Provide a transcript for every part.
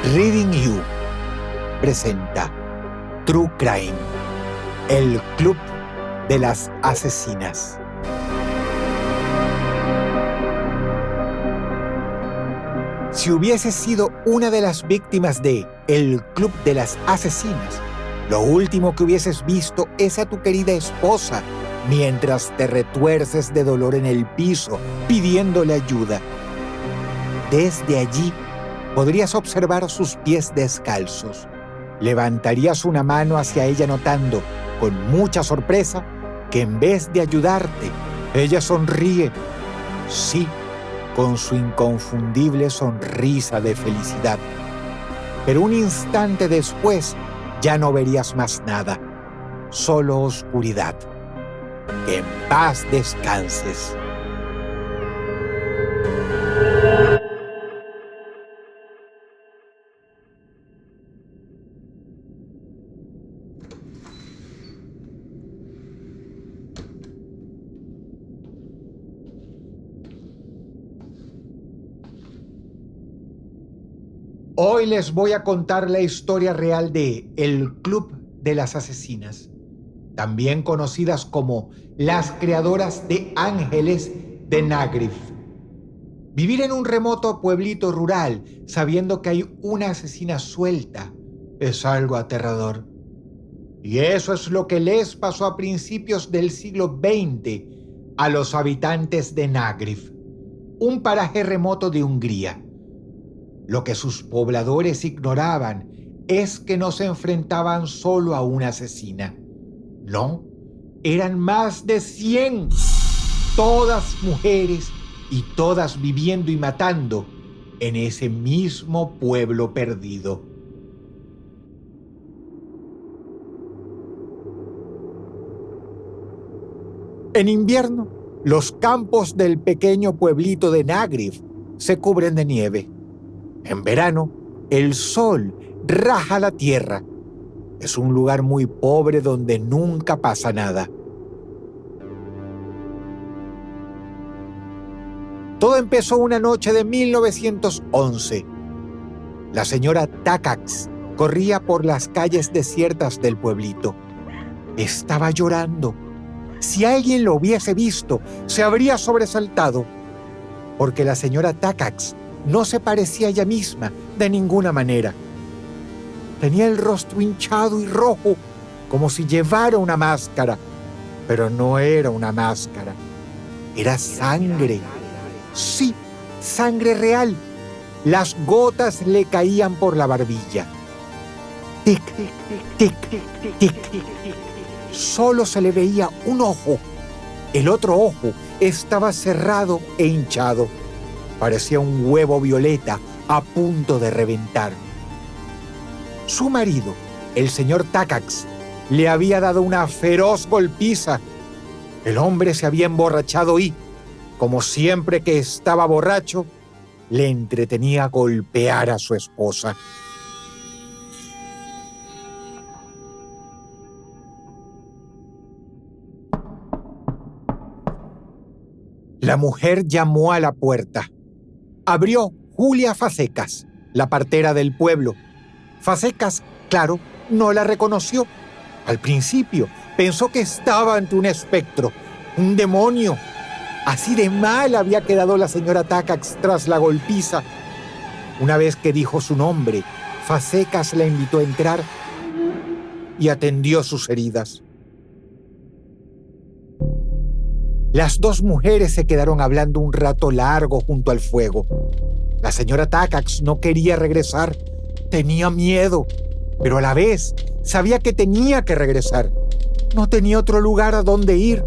Reading You presenta True Crime, el Club de las Asesinas. Si hubieses sido una de las víctimas de El Club de las Asesinas, lo último que hubieses visto es a tu querida esposa mientras te retuerces de dolor en el piso pidiéndole ayuda. Desde allí podrías observar sus pies descalzos. Levantarías una mano hacia ella notando, con mucha sorpresa, que en vez de ayudarte, ella sonríe. Sí, con su inconfundible sonrisa de felicidad. Pero un instante después ya no verías más nada, solo oscuridad. Que en paz descanses. Hoy les voy a contar la historia real de El Club de las Asesinas, también conocidas como las creadoras de ángeles de Nagrif. Vivir en un remoto pueblito rural sabiendo que hay una asesina suelta es algo aterrador. Y eso es lo que les pasó a principios del siglo XX a los habitantes de Nagrif, un paraje remoto de Hungría. Lo que sus pobladores ignoraban es que no se enfrentaban solo a una asesina. No, eran más de 100, todas mujeres y todas viviendo y matando en ese mismo pueblo perdido. En invierno, los campos del pequeño pueblito de Nagrif se cubren de nieve. En verano, el sol raja la tierra. Es un lugar muy pobre donde nunca pasa nada. Todo empezó una noche de 1911. La señora Takacs corría por las calles desiertas del pueblito. Estaba llorando. Si alguien lo hubiese visto, se habría sobresaltado, porque la señora Takacs no se parecía a ella misma de ninguna manera. Tenía el rostro hinchado y rojo, como si llevara una máscara. Pero no era una máscara. Era sangre. Sí, sangre real. Las gotas le caían por la barbilla. Tic, tic, tic. Solo se le veía un ojo. El otro ojo estaba cerrado e hinchado. Parecía un huevo violeta a punto de reventar. Su marido, el señor Takacs, le había dado una feroz golpiza. El hombre se había emborrachado y, como siempre que estaba borracho, le entretenía golpear a su esposa. La mujer llamó a la puerta. Abrió Julia Fasecas, la partera del pueblo. Fasecas, claro, no la reconoció. Al principio pensó que estaba ante un espectro, un demonio. Así de mal había quedado la señora Takacs tras la golpiza. Una vez que dijo su nombre, Fasecas la invitó a entrar y atendió sus heridas. Las dos mujeres se quedaron hablando un rato largo junto al fuego. La señora Takacs no quería regresar. Tenía miedo, pero a la vez sabía que tenía que regresar. No tenía otro lugar a donde ir.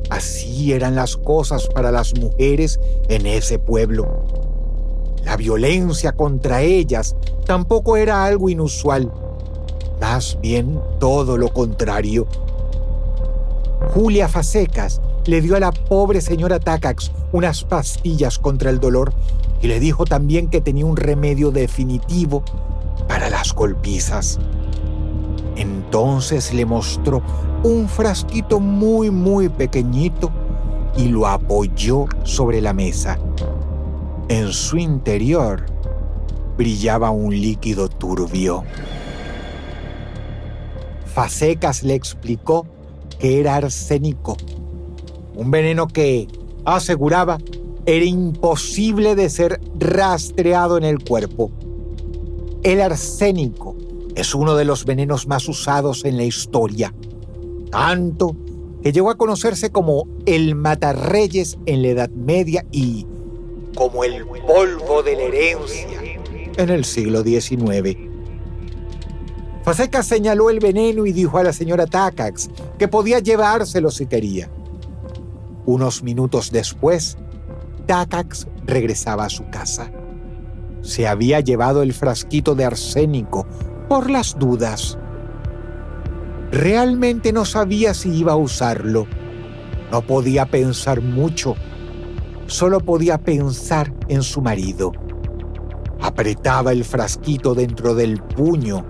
Así eran las cosas para las mujeres en ese pueblo. La violencia contra ellas tampoco era algo inusual. Más bien todo lo contrario. Julia Fasecas le dio a la pobre señora Takacs unas pastillas contra el dolor y le dijo también que tenía un remedio definitivo para las golpizas. Entonces le mostró un frasquito muy pequeñito y lo apoyó sobre la mesa. En su interior brillaba un líquido turbio. Facecas le explicó que era arsénico, un veneno que, aseguraba, era imposible de ser rastreado en el cuerpo. El arsénico es uno de los venenos más usados en la historia, tanto que llegó a conocerse como el matarreyes en la Edad Media y como el polvo de la herencia en el siglo XIX. Facecas señaló el veneno y dijo a la señora Takacs que podía llevárselo si quería. Unos minutos después, Takacs regresaba a su casa. Se había llevado el frasquito de arsénico por las dudas. Realmente no sabía si iba a usarlo. No podía pensar mucho. Solo podía pensar en su marido. Apretaba el frasquito dentro del puño,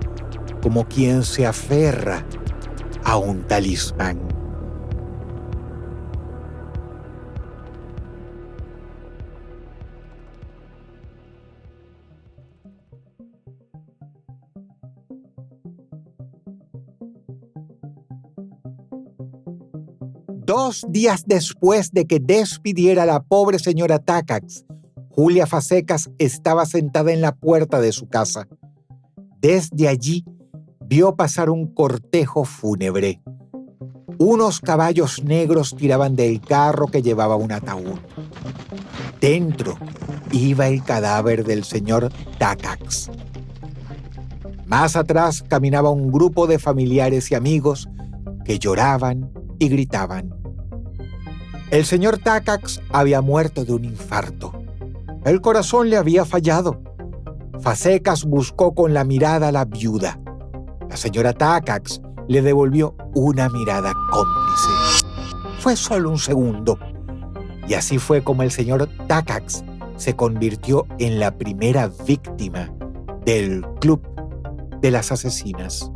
como quien se aferra a un talismán. Dos días después de que despidiera a la pobre señora Takacs, Julia Facecas estaba sentada en la puerta de su casa. Desde allí vio pasar un cortejo fúnebre. Unos caballos negros tiraban del carro que llevaba un ataúd. Dentro iba el cadáver del señor Takacs. Más atrás caminaba un grupo de familiares y amigos que lloraban y gritaban. El señor Takacs había muerto de un infarto. El corazón le había fallado. Facecas buscó con la mirada a la viuda. La señora Takacs le devolvió una mirada cómplice. Fue solo un segundo. Y así fue como el señor Takacs se convirtió en la primera víctima del Club de las Asesinas.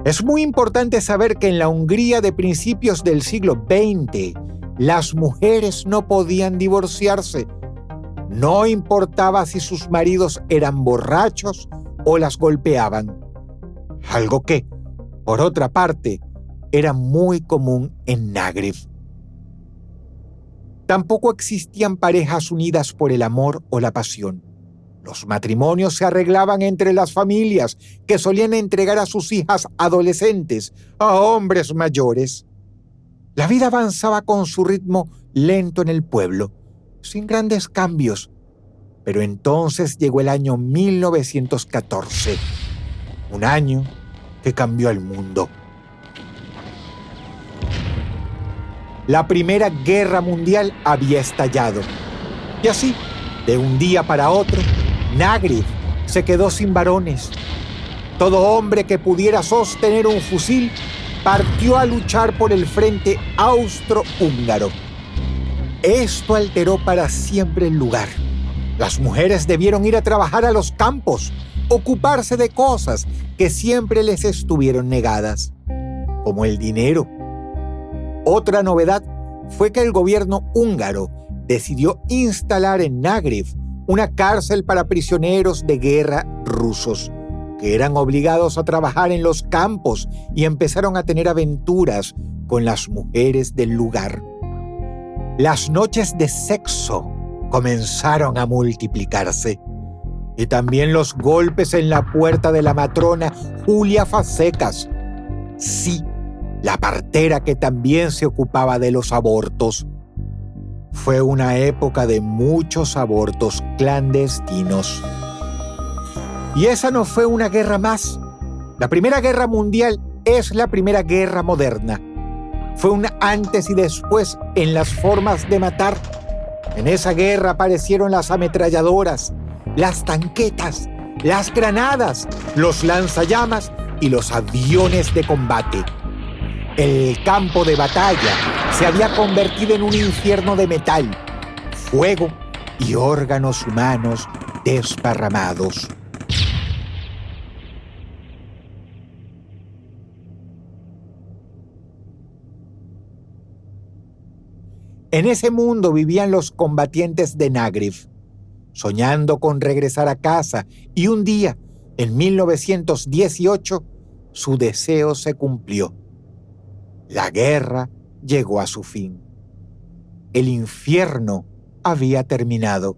Es muy importante saber que en la Hungría de principios del siglo XX, las mujeres no podían divorciarse. No importaba si sus maridos eran borrachos o las golpeaban. Algo que, por otra parte, era muy común en Nagreb. Tampoco existían parejas unidas por el amor o la pasión. Los matrimonios se arreglaban entre las familias, que solían entregar a sus hijas adolescentes a hombres mayores. La vida avanzaba con su ritmo lento en el pueblo, sin grandes cambios. Pero entonces llegó el año 1914, un año que cambió el mundo. La Primera Guerra Mundial había estallado. Y así, de un día para otro, Nagreb se quedó sin varones. Todo hombre que pudiera sostener un fusil partió a luchar por el frente austro-húngaro. Esto alteró para siempre el lugar. Las mujeres debieron ir a trabajar a los campos, ocuparse de cosas que siempre les estuvieron negadas, como el dinero. Otra novedad fue que el gobierno húngaro decidió instalar en Nagreb una cárcel para prisioneros de guerra rusos, que eran obligados a trabajar en los campos y empezaron a tener aventuras con las mujeres del lugar. Las noches de sexo comenzaron a multiplicarse, y también los golpes en la puerta de la matrona Julia Facecas. Sí, la partera que también se ocupaba de los abortos. Fue una época de muchos abortos clandestinos. Y esa no fue una guerra más. La Primera Guerra Mundial es la primera guerra moderna. Fue un antes y después en las formas de matar. En esa guerra aparecieron las ametralladoras, las tanquetas, las granadas, los lanzallamas y los aviones de combate. El campo de batalla se había convertido en un infierno de metal, fuego y órganos humanos desparramados. En ese mundo vivían los combatientes de Nagreb. soñando con regresar a casa, y un día, en 1918, su deseo se cumplió. La guerra llegó a su fin. El infierno había terminado.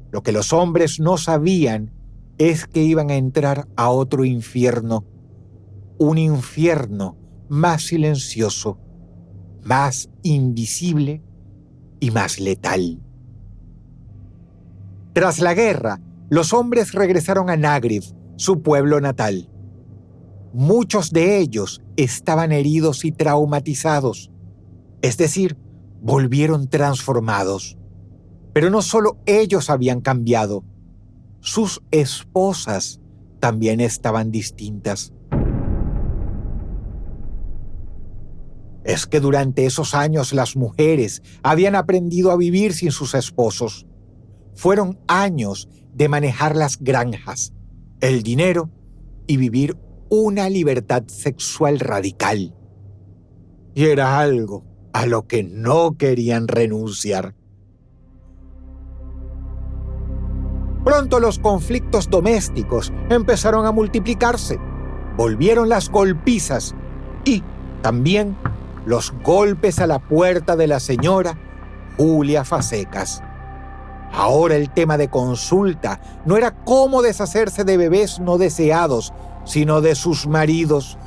Lo que los hombres no sabían es que iban a entrar a otro infierno, un infierno más silencioso, más invisible y más letal. Tras la guerra, los hombres regresaron a Nagrib, su pueblo natal. Muchos de ellos estaban heridos y traumatizados, es decir, volvieron transformados. Pero no solo ellos habían cambiado, sus esposas también estaban distintas. Es que durante esos años las mujeres habían aprendido a vivir sin sus esposos. Fueron años de manejar las granjas, el dinero y vivir una libertad sexual radical. Y era algo a lo que no querían renunciar. Pronto los conflictos domésticos empezaron a multiplicarse. Volvieron las golpizas y también los golpes a la puerta de la señora Julia Fasecas. Ahora el tema de consulta no era cómo deshacerse de bebés no deseados, sino de sus maridos.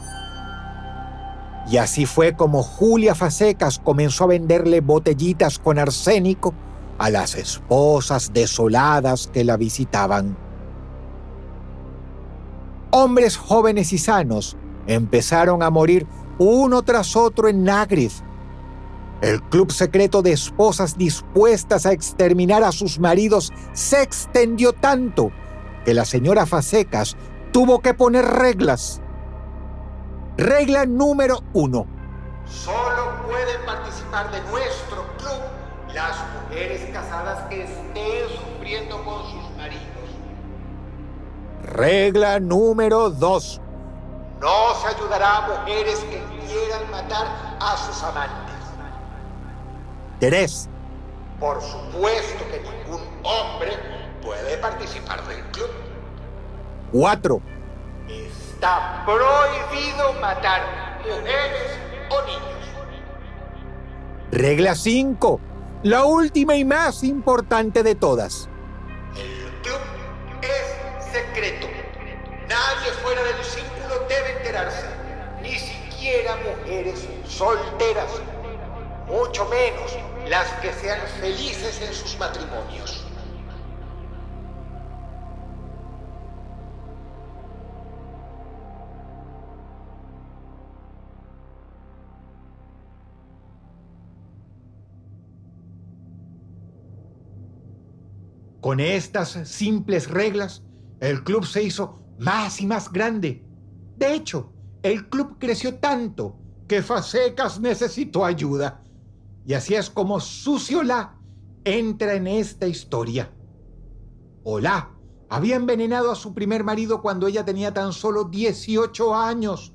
Y así fue como Julia Fasecas comenzó a venderle botellitas con arsénico a las esposas desoladas que la visitaban. Hombres jóvenes y sanos empezaron a morir uno tras otro en Nagrib. El club secreto de esposas dispuestas a exterminar a sus maridos se extendió tanto que la señora Fasecas tuvo que poner reglas. Regla número 1. Solo pueden participar de nuestro club las mujeres casadas que estén sufriendo con sus maridos. Regla número 2. No se ayudará a mujeres que quieran matar a sus amantes. 3. Por supuesto que ningún hombre puede participar del club. 4. Está prohibido matar mujeres o niños. Regla 5. La última y más importante de todas. El club es secreto. Nadie fuera del círculo debe enterarse, ni siquiera mujeres solteras, mucho menos las que sean felices en sus matrimonios. Con estas simples reglas, el club se hizo más y más grande. De hecho, el club creció tanto que Fasecas necesitó ayuda. Y así es como Susi Olá entra en esta historia. Olá había envenenado a su primer marido cuando ella tenía tan solo 18 años.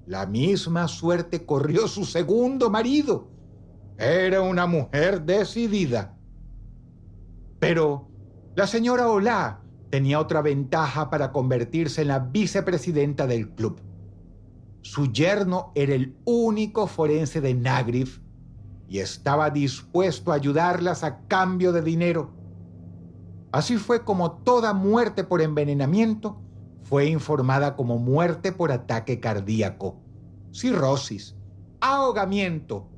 La misma suerte corrió su segundo marido. Era una mujer decidida. Pero la señora Olá tenía otra ventaja para convertirse en la vicepresidenta del club. Su yerno era el único forense de Nagrib y estaba dispuesto a ayudarlas a cambio de dinero. Así fue como toda muerte por envenenamiento fue informada como muerte por ataque cardíaco, cirrosis, ahogamiento,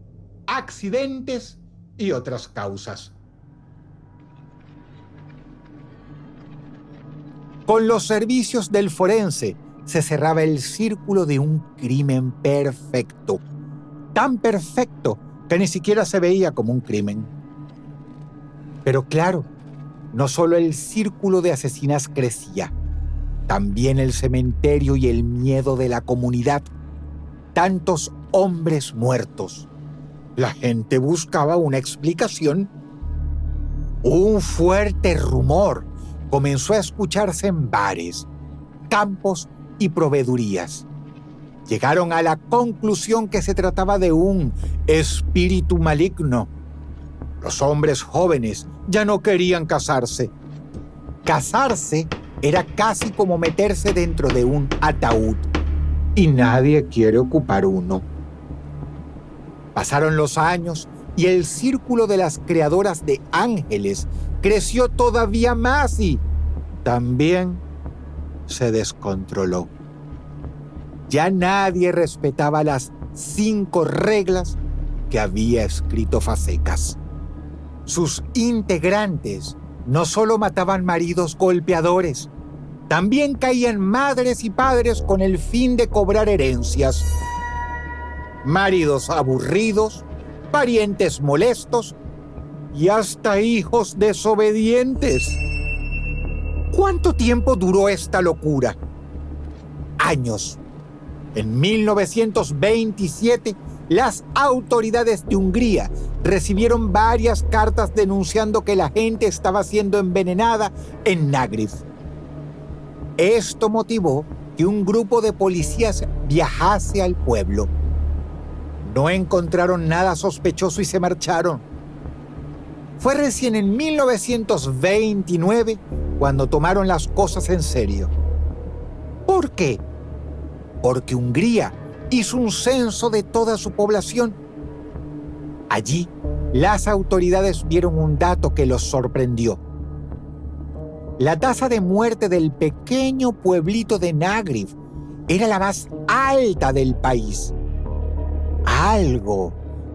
accidentes y otras causas. Con los servicios del forense se cerraba el círculo de un crimen perfecto, tan perfecto que ni siquiera se veía como un crimen. Pero claro, no solo el círculo de asesinas crecía, también el cementerio y el miedo de la comunidad. Tantos hombres muertos. La gente buscaba una explicación. Un fuerte rumor comenzó a escucharse en bares, campos y proveedurías. Llegaron a la conclusión que se trataba de un espíritu maligno. Los hombres jóvenes ya no querían casarse. Casarse era casi como meterse dentro de un ataúd, y nadie quiere ocupar uno. Pasaron los años y el círculo de las creadoras de ángeles creció todavía más y también se descontroló. Ya nadie respetaba las 5 reglas que había escrito Fasecas. Sus integrantes no solo mataban maridos golpeadores, también caían madres y padres con el fin de cobrar herencias. Maridos aburridos, parientes molestos y hasta hijos desobedientes. ¿Cuánto tiempo duró esta locura? Años. En 1927, las autoridades de Hungría recibieron varias cartas denunciando que la gente estaba siendo envenenada en Nágriv. Esto motivó que un grupo de policías viajase al pueblo. No encontraron nada sospechoso y se marcharon. Fue recién en 1929 cuando tomaron las cosas en serio. ¿Por qué? Porque Hungría hizo un censo de toda su población. Allí, las autoridades vieron un dato que los sorprendió. La tasa de muerte del pequeño pueblito de Nágriv era la más alta del país. Algo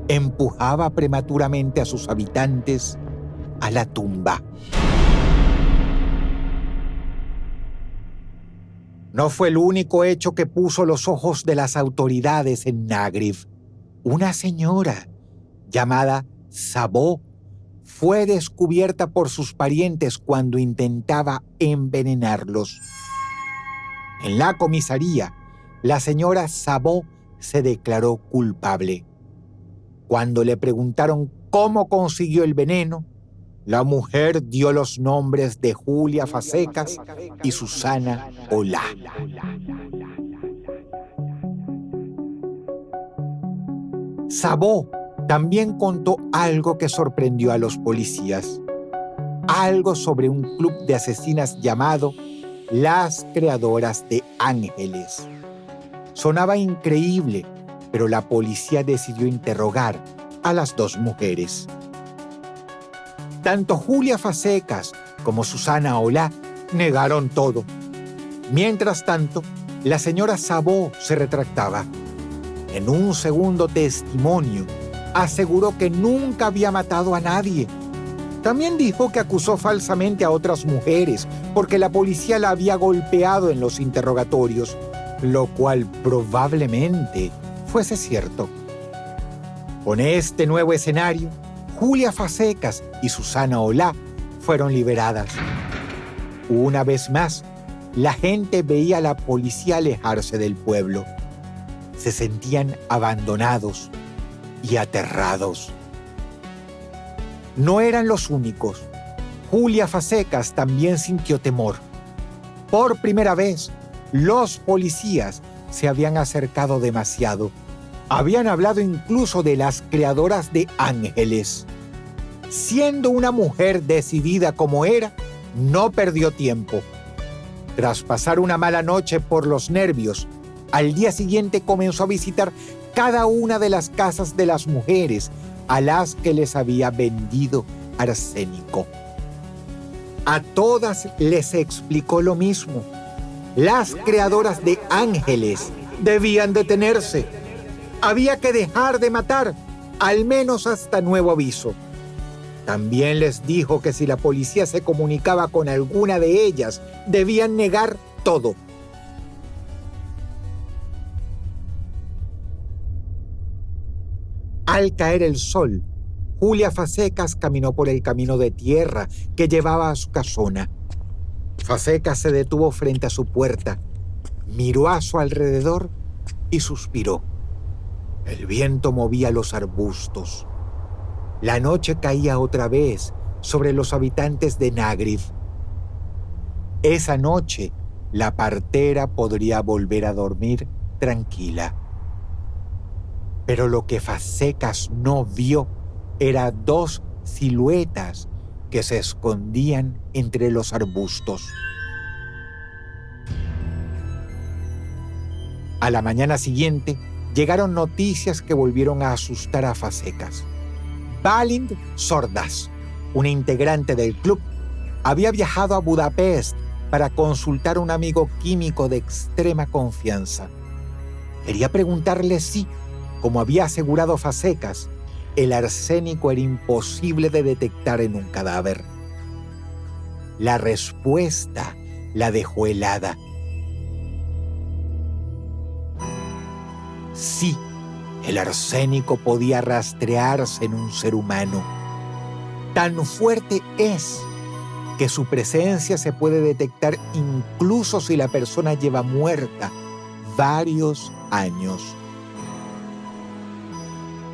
empujaba prematuramente a sus habitantes a la tumba. No fue el único hecho que puso los ojos de las autoridades en Nágriv. Una señora llamada Szabó fue descubierta por sus parientes cuando intentaba envenenarlos. En la comisaría, la señora Szabó se declaró culpable. Cuando le preguntaron cómo consiguió el veneno, la mujer dio los nombres de Julia Fasecas y Susana Olá. Szabó también contó algo que sorprendió a los policías. Algo sobre un club de asesinas llamado Las Creadoras de Ángeles. Sonaba increíble, pero la policía decidió interrogar a las 2 mujeres. Tanto Julia Fasecas como Susana Olá negaron todo. Mientras tanto, la señora Szabó se retractaba. En un segundo testimonio, aseguró que nunca había matado a nadie. También dijo que acusó falsamente a otras mujeres porque la policía la había golpeado en los interrogatorios, lo cual probablemente fuese cierto. Con este nuevo escenario, Julia Fasecas y Susana Olá fueron liberadas. Una vez más, la gente veía a la policía alejarse del pueblo. Se sentían abandonados y aterrados. No eran los únicos. Julia Fasecas también sintió temor. Por primera vez, los policías se habían acercado demasiado. Habían hablado incluso de las creadoras de ángeles. Siendo una mujer decidida como era, no perdió tiempo. Tras pasar una mala noche por los nervios, al día siguiente comenzó a visitar cada una de las casas de las mujeres a las que les había vendido arsénico. A todas les explicó lo mismo. Las creadoras de ángeles debían detenerse. Había que dejar de matar, al menos hasta nuevo aviso. También les dijo que si la policía se comunicaba con alguna de ellas, debían negar todo. Al caer el sol, Julia Fasecas caminó por el camino de tierra que llevaba a su casona. Fasecas se detuvo frente a su puerta, miró a su alrededor y suspiró. El viento movía los arbustos. La noche caía otra vez sobre los habitantes de Nágriv. Esa noche, la partera podría volver a dormir tranquila. Pero lo que Fasecas no vio era 2 siluetas que se escondían entre los arbustos. A la mañana siguiente, llegaron noticias que volvieron a asustar a Fazekas. Balint Sordas, una integrante del club, había viajado a Budapest para consultar a un amigo químico de extrema confianza. Quería preguntarle si, como había asegurado Fazekas, el arsénico era imposible de detectar en un cadáver. La respuesta la dejó helada. Sí, el arsénico podía rastrearse en un ser humano. Tan fuerte es que su presencia se puede detectar incluso si la persona lleva muerta varios años.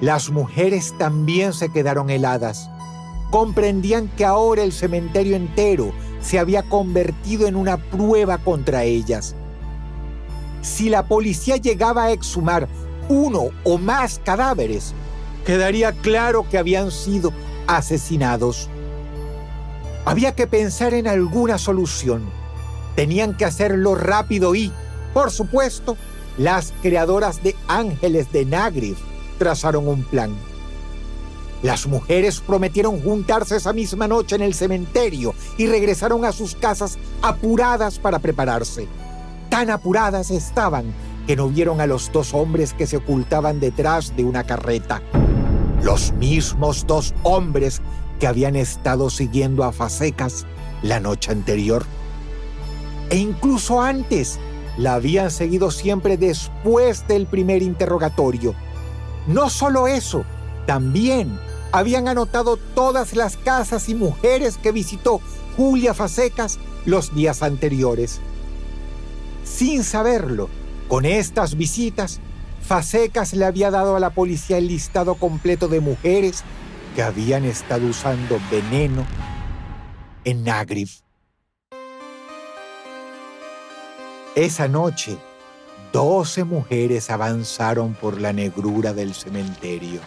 Las mujeres también se quedaron heladas. Comprendían que ahora el cementerio entero se había convertido en una prueba contra ellas. Si la policía llegaba a exhumar uno o más cadáveres, quedaría claro que habían sido asesinados. Había que pensar en alguna solución. Tenían que hacerlo rápido y, por supuesto, las creadoras de Ángeles de Nagriv trazaron un plan. Las mujeres prometieron juntarse esa misma noche en el cementerio y regresaron a sus casas apuradas para prepararse. Tan apuradas estaban que no vieron a los dos hombres que se ocultaban detrás de una carreta. Los mismos dos hombres que habían estado siguiendo a Fazekas la noche anterior. E incluso antes la habían seguido siempre después del primer interrogatorio. No solo eso, también habían anotado todas las casas y mujeres que visitó Julia Fazekas los días anteriores. Sin saberlo, con estas visitas, Fazekas le había dado a la policía el listado completo de mujeres que habían estado usando veneno en Nagriv. Esa noche, 12 mujeres avanzaron por la negrura del cementerio.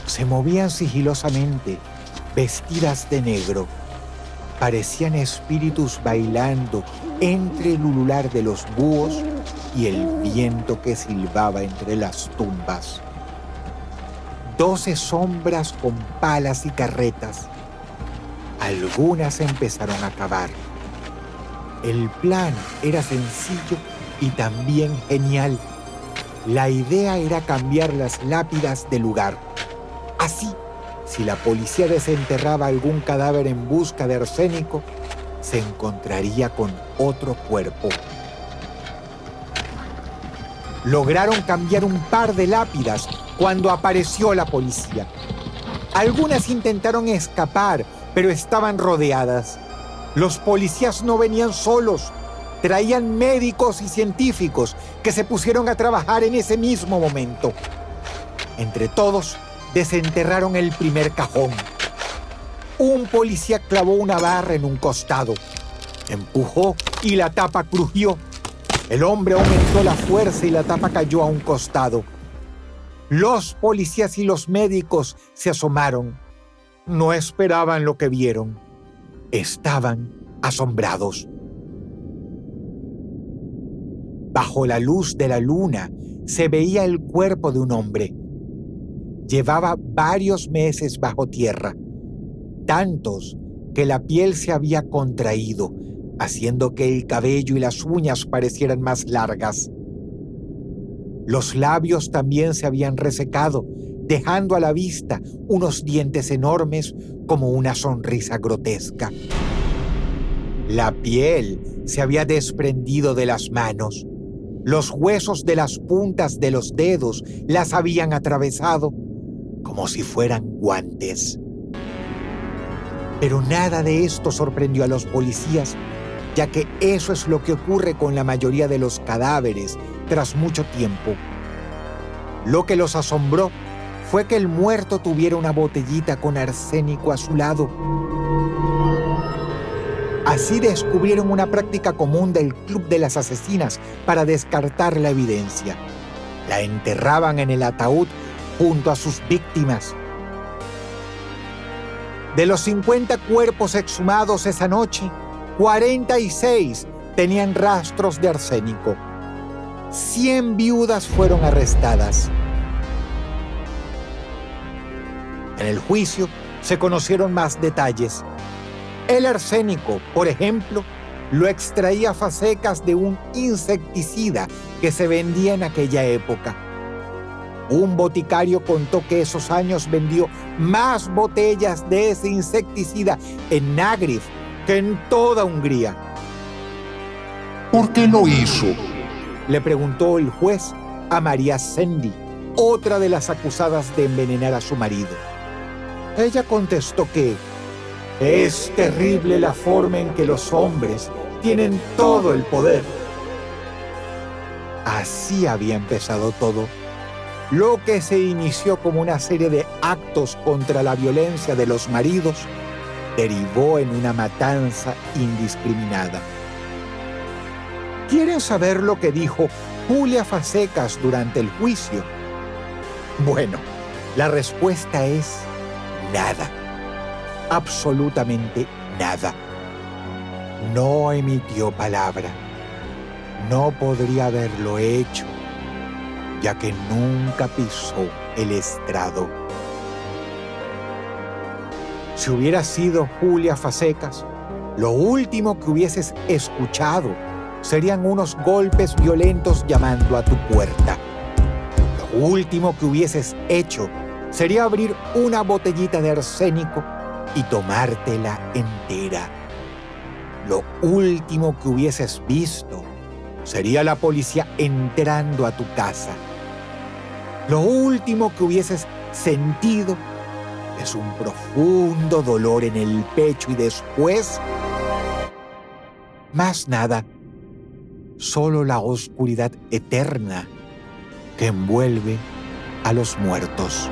Se movían sigilosamente, vestidas de negro. Parecían espíritus bailando entre el ulular de los búhos y el viento que silbaba entre las tumbas. 12 sombras con palas y carretas. Algunas empezaron a cavar. El plan era sencillo y también genial. La idea era cambiar las lápidas de lugar. Así, si la policía desenterraba algún cadáver en busca de arsénico, se encontraría con otro cuerpo. Lograron cambiar un par de lápidas cuando apareció la policía. Algunas intentaron escapar, pero estaban rodeadas. Los policías no venían solos. Traían médicos y científicos que se pusieron a trabajar en ese mismo momento. Entre todos, desenterraron el primer cajón. Un policía clavó una barra en un costado. Empujó y la tapa crujió. El hombre aumentó la fuerza y la tapa cayó a un costado. Los policías y los médicos se asomaron. No esperaban lo que vieron. Estaban asombrados. Bajo la luz de la luna se veía el cuerpo de un hombre. Llevaba varios meses bajo tierra, tantos que la piel se había contraído, haciendo que el cabello y las uñas parecieran más largas. Los labios también se habían resecado, dejando a la vista unos dientes enormes como una sonrisa grotesca. La piel se había desprendido de las manos. Los huesos de las puntas de los dedos las habían atravesado como si fueran guantes. Pero nada de esto sorprendió a los policías, ya que eso es lo que ocurre con la mayoría de los cadáveres tras mucho tiempo. Lo que los asombró fue que el muerto tuviera una botellita con arsénico a su lado. Así descubrieron una práctica común del Club de las Asesinas para descartar la evidencia. La enterraban en el ataúd junto a sus víctimas. De los 50 cuerpos exhumados esa noche, 46 tenían rastros de arsénico. 100 viudas fueron arrestadas. En el juicio se conocieron más detalles. El arsénico, por ejemplo, lo extraía Fasecas de un insecticida que se vendía en aquella época. Un boticario contó que esos años vendió más botellas de ese insecticida en Nágriv que en toda Hungría. ¿Por qué lo hizo? Le preguntó el juez a María Sendi, otra de las acusadas de envenenar a su marido. Ella contestó que es terrible la forma en que los hombres tienen todo el poder. Así había empezado todo. Lo que se inició como una serie de actos contra la violencia de los maridos derivó en una matanza indiscriminada. ¿Quieren saber lo que dijo Julia Fasecas durante el juicio? Bueno, la respuesta es nada. Absolutamente nada. No emitió palabra. No podría haberlo hecho, ya que nunca pisó el estrado. Si hubiera sido Julia Fasecas, lo último que hubieses escuchado serían unos golpes violentos llamando a tu puerta. Lo último que hubieses hecho sería abrir una botellita de arsénico y tomártela entera. Lo último que hubieses visto sería la policía entrando a tu casa. Lo último que hubieses sentido es un profundo dolor en el pecho y después, más nada, solo la oscuridad eterna que envuelve a los muertos.